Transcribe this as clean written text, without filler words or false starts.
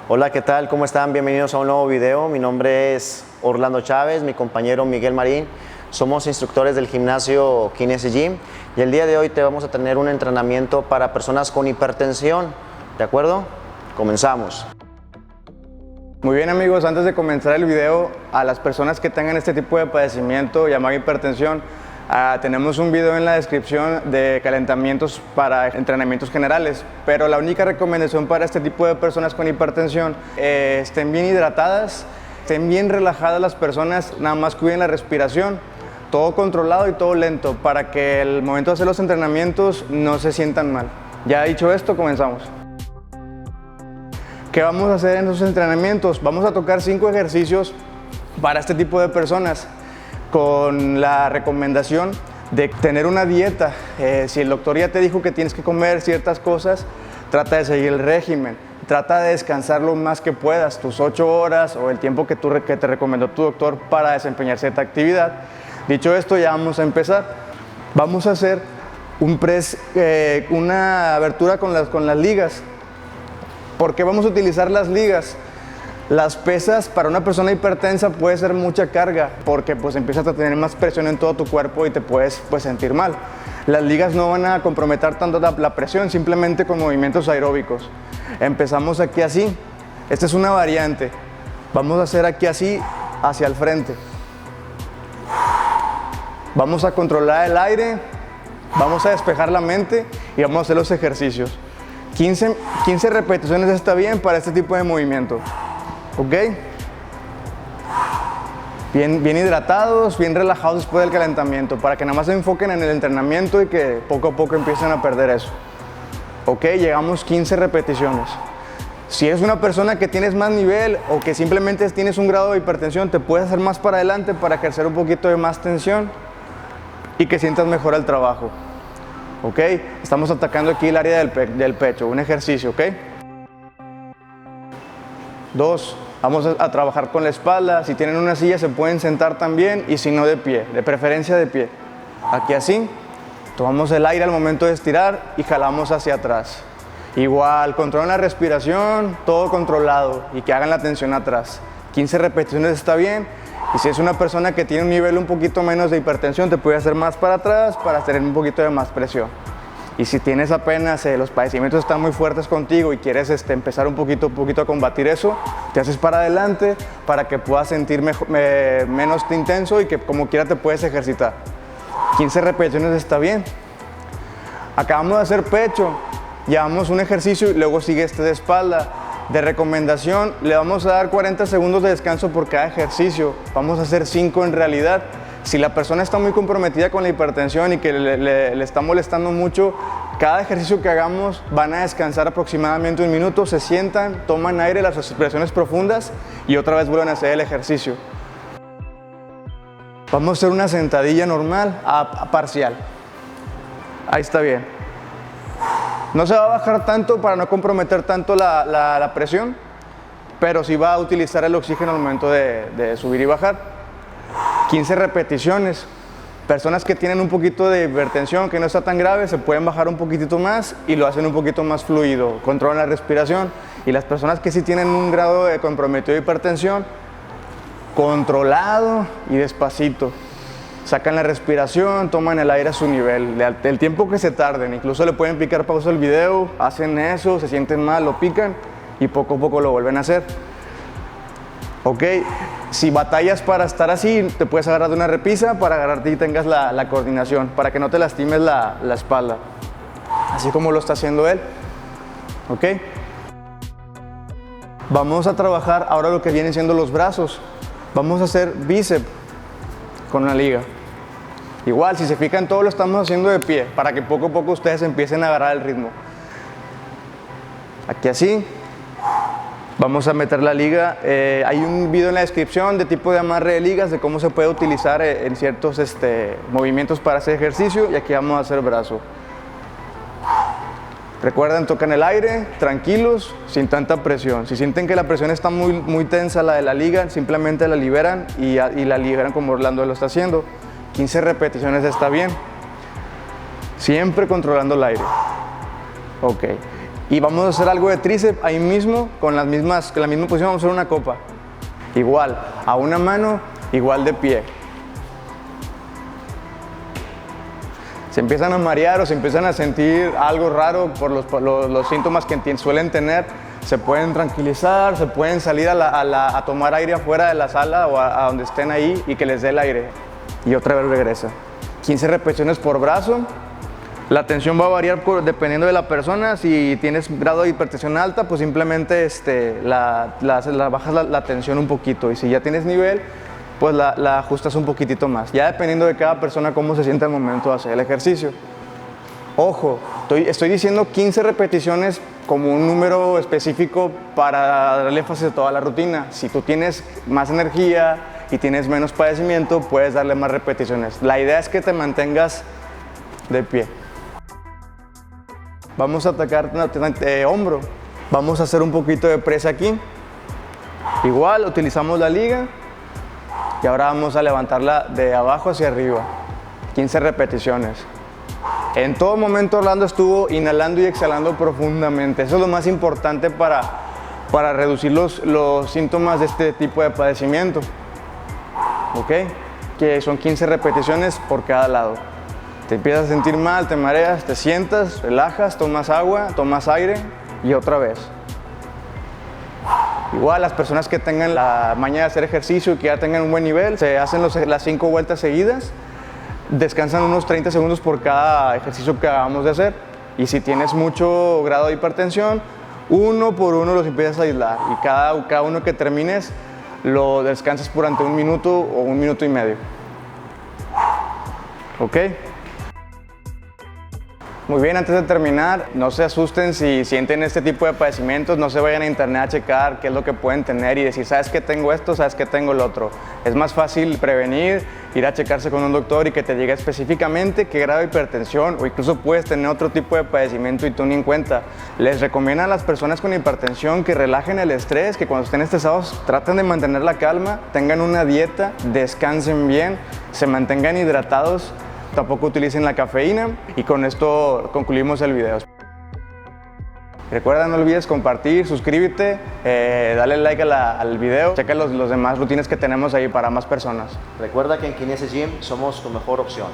Hola, ¿qué tal? ¿Cómo están? Bienvenidos a un nuevo video. Mi nombre es Orlando Chávez, mi compañero Miguel Marín. Somos instructores del gimnasio Kinesis Gym y el día de hoy te vamos a tener un entrenamiento para personas con hipertensión. ¿De acuerdo? Comenzamos. Muy bien, amigos, antes de comenzar el video, a las personas que tengan este tipo de padecimiento llamado hipertensión, tenemos un video en la descripción de calentamientos para entrenamientos generales, pero la única recomendación para este tipo de personas con hipertensión, estén bien hidratadas, estén bien relajadas las personas, nada más cuiden la respiración, todo controlado y todo lento, para que el momento de hacer los entrenamientos no se sientan mal. Ya dicho esto, comenzamos. ¿Qué vamos a hacer en esos entrenamientos? Vamos a tocar 5 ejercicios para este tipo de personas con la recomendación de tener una dieta. Si el doctor ya te dijo que tienes que comer ciertas cosas, trata de seguir el régimen. Trata de descansar lo más que puedas, tus 8 horas o el tiempo que te recomendó tu doctor para desempeñar cierta actividad. Dicho esto, ya vamos a empezar. Vamos a hacer un press, una abertura con las ligas. ¿Por qué vamos a utilizar las ligas? Las pesas para una persona hipertensa puede ser mucha carga porque pues empiezas a tener más presión en todo tu cuerpo y te puedes sentir mal. Las ligas no van a comprometer tanto la presión, simplemente con movimientos aeróbicos. Empezamos aquí así. Esta es una variante. Vamos a hacer aquí así hacia el frente. Vamos a controlar el aire, vamos a despejar la mente y vamos a hacer los ejercicios. 15 repeticiones está bien para este tipo de movimiento. ¿Ok? Bien hidratados, bien relajados después del calentamiento, para que nada más se enfoquen en el entrenamiento y que poco a poco empiecen a perder eso. ¿Ok? Llegamos 15 repeticiones. Si eres una persona que tienes más nivel o que simplemente tienes un grado de hipertensión, te puedes hacer más para adelante para ejercer un poquito de más tensión y que sientas mejor el trabajo. ¿Ok? Estamos atacando aquí el área del pecho, un ejercicio, ¿ok? 2, vamos a trabajar con la espalda. Si tienen una silla se pueden sentar también y si no de pie, de preferencia de pie. Aquí así, tomamos el aire al momento de estirar y jalamos hacia atrás. Igual, controlen la respiración, todo controlado y que hagan la tensión atrás. 15 repeticiones está bien. Y si es una persona que tiene un nivel un poquito menos de hipertensión, te puede hacer más para atrás para tener un poquito de más presión. Y si tienes apenas, los padecimientos están muy fuertes contigo y quieres empezar un poquito a combatir eso, te haces para adelante para que puedas sentir menos intenso y que como quiera te puedes ejercitar. 15 repeticiones está bien. Acabamos de hacer pecho, llevamos un ejercicio y luego sigue este de espalda. De recomendación, le vamos a dar 40 segundos de descanso por cada ejercicio. Vamos a hacer 5 en realidad. Si la persona está muy comprometida con la hipertensión y que le está molestando mucho, cada ejercicio que hagamos van a descansar aproximadamente 1 minuto, se sientan, toman aire, las respiraciones profundas y otra vez vuelven a hacer el ejercicio. Vamos a hacer una sentadilla normal a parcial. Ahí está bien. No se va a bajar tanto para no comprometer tanto la presión, pero sí va a utilizar el oxígeno al momento de subir y bajar. 15 repeticiones. Personas que tienen un poquito de hipertensión, que no está tan grave, se pueden bajar un poquitito más y lo hacen un poquito más fluido, controlan la respiración. Y las personas que sí tienen un grado de comprometido de hipertensión, controlado y despacito. Sacan la respiración, toman el aire a su nivel, el tiempo que se tarden, incluso le pueden picar pausa al video, hacen eso, se sienten mal, lo pican y poco a poco lo vuelven a hacer. Ok, si batallas para estar así, te puedes agarrar de una repisa para agarrarte y tengas la coordinación, para que no te lastimes la espalda, así como lo está haciendo él. Ok, vamos a trabajar ahora lo que vienen siendo los brazos. Vamos a hacer bíceps con una liga. Igual, si se fijan, todo lo estamos haciendo de pie para que poco a poco ustedes empiecen a agarrar el ritmo. Aquí así. Vamos a meter la liga. Hay un video en la descripción de tipo de amarre de ligas, de cómo se puede utilizar en ciertos movimientos para hacer ejercicio. Y aquí vamos a hacer brazo. Recuerden, tocan el aire, tranquilos, sin tanta presión. Si sienten que la presión está muy tensa, la de la liga, simplemente la liberan y la liberan como Orlando lo está haciendo. 15 repeticiones está bien. siempre controlando el aire. Ok, y vamos a hacer algo de tríceps ahí mismo, con la misma posición. Vamos a hacer una copa, igual, a una mano, igual de pie. Se empiezan a marear o se empiezan a sentir algo raro por los síntomas que suelen tener, se pueden tranquilizar, se pueden salir a tomar aire afuera de la sala o a donde estén ahí y que les dé el aire. Y otra vez regresa. 15 repeticiones por brazo. La tensión va a variar dependiendo de la persona. Si tienes grado de hipertensión alta, pues simplemente bajas la tensión un poquito. Y si ya tienes nivel, pues la ajustas un poquitito más. Ya dependiendo de cada persona cómo se siente al momento de hacer el ejercicio. Ojo, estoy diciendo 15 repeticiones como un número específico para darle énfasis a toda la rutina. Si tú tienes más energía y tienes menos padecimiento, puedes darle más repeticiones. La idea es que te mantengas de pie. Vamos a atacar hombro. Vamos a hacer un poquito de press aquí. Igual, utilizamos la liga. Y ahora vamos a levantarla de abajo hacia arriba. 15 repeticiones. En todo momento Orlando estuvo inhalando y exhalando profundamente. Eso es lo más importante para reducir los síntomas de este tipo de padecimiento. ¿Ok? Que son 15 repeticiones por cada lado. Te empiezas a sentir mal, te mareas, te sientas, relajas, tomas agua, tomas aire y otra vez. Igual las personas que tengan la maña de hacer ejercicio y que ya tengan un buen nivel, se hacen las 5 vueltas seguidas, descansan unos 30 segundos por cada ejercicio que acabamos de hacer. Y si tienes mucho grado de hipertensión, uno por uno los empiezas a aislar y cada uno que termines lo descansas durante 1 minuto o 1 minuto y medio. ¿Ok? Muy bien, antes de terminar, no se asusten si sienten este tipo de padecimientos, no se vayan a internet a checar qué es lo que pueden tener y decir, ¿sabes qué tengo esto? ¿Sabes qué tengo el otro? Es más fácil prevenir, ir a checarse con un doctor y que te diga específicamente qué grado de hipertensión, o incluso puedes tener otro tipo de padecimiento y tú ni en cuenta. Les recomiendan a las personas con hipertensión que relajen el estrés, que cuando estén estresados traten de mantener la calma, tengan una dieta, descansen bien, se mantengan hidratados. Tampoco utilicen la cafeína y con esto concluimos el video. Recuerda, no olvides compartir, suscríbete, dale like al video, checa los demás rutinas que tenemos ahí para más personas. Recuerda que en Kinesies Gym somos tu mejor opción.